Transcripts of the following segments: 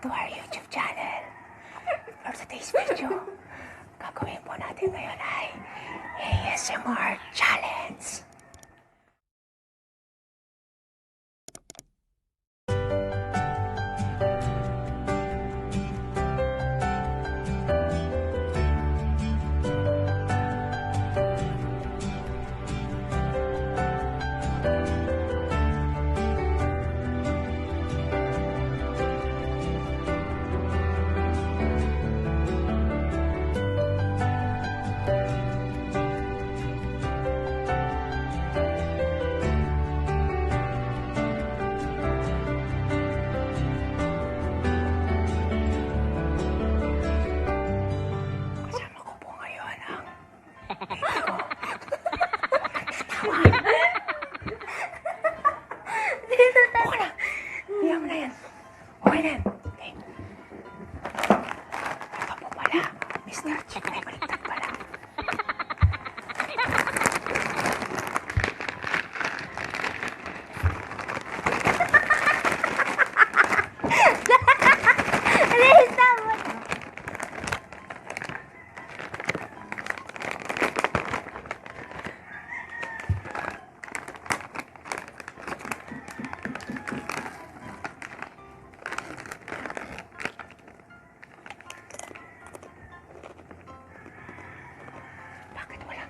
to our YouTube channel. For today's video, gagawin po natin ngayon ay ASMR Challenge.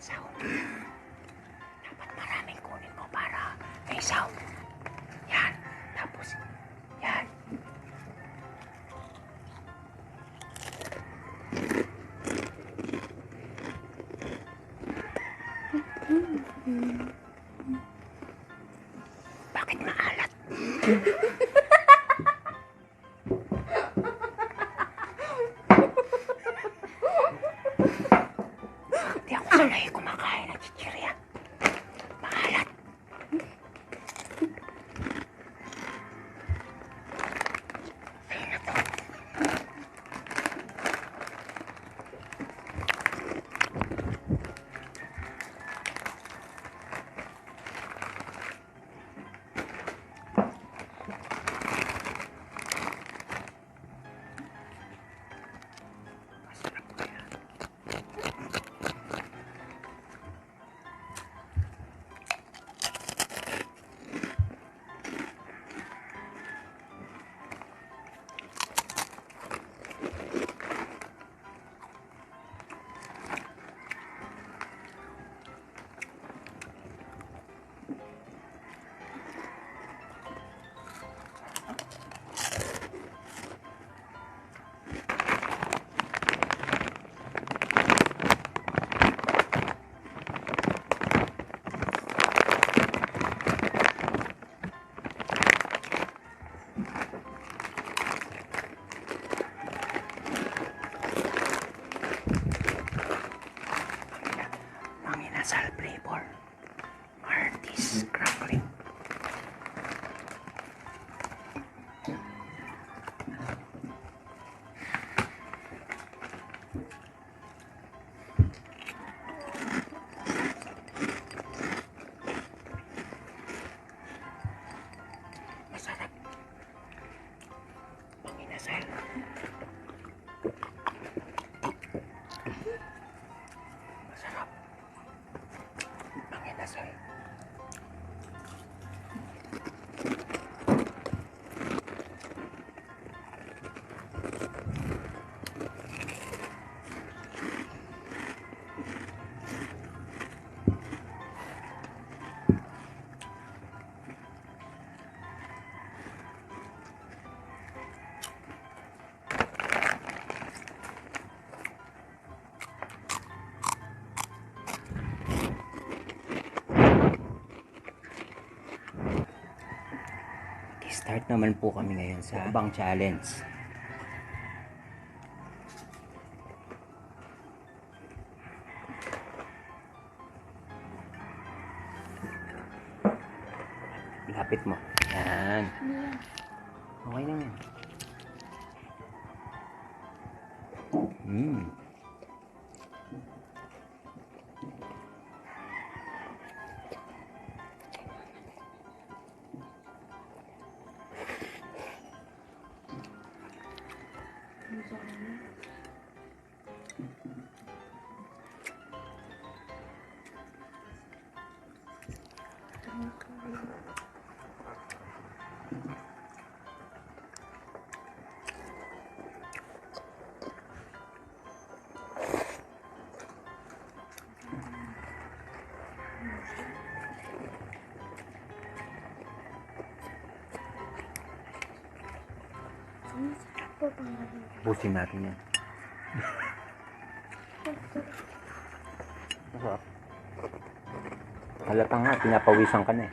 Sound. Dapat maraming kunin mo para may sound. Yan. Tapos, yan. Bakit maalat? Di ako sanay kumakain ng chichirya. Maalat. Ayun na to. Manginasal flavor. Artist crackling. Masarap. Manginasal. Masarap. Manginasal. Start naman po kami ngayon sa Mukbang Challenge. Lapit mo. Yan. Okay lang yan. Busin natin yan. Masarap. Halata nga, pinapawisan ka na eh.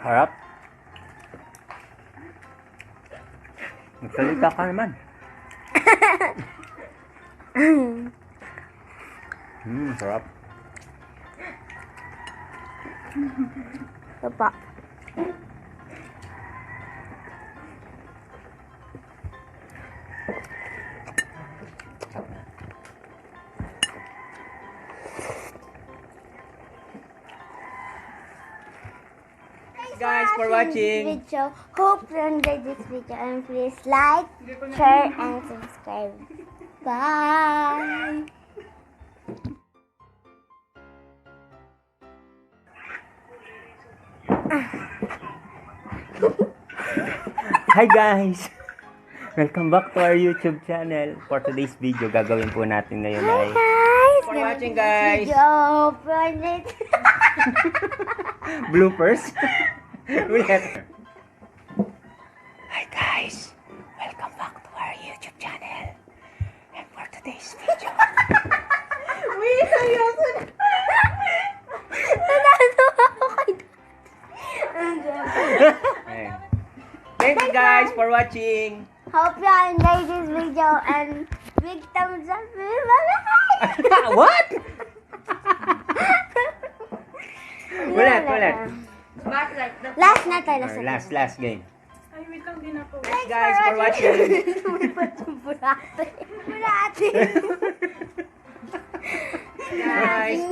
Harap. Magsalita ka naman. Sarap. Apa? Guys, for watching. Video. Hope you enjoyed this video and please like, share, and subscribe. Bye. Hi guys! Welcome back to our YouTube channel. For today's video, gagawin po natin ngayon ay... Guys, For watching guys! Video. Hope you enjoyed. Bloopers? Ulit. Hi guys, welcome back to our YouTube channel. And for today's video, Wait, seryoso na. Natatawa ako kay Hey. Thank you guys for watching. Hope you enjoyed this video and big thumbs up. Bye-bye. What? Ulit. Last na tayo. Last game. Ay, wait lang din ako. Thanks guys for watching. Bulate. Guys.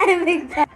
Ay, big time.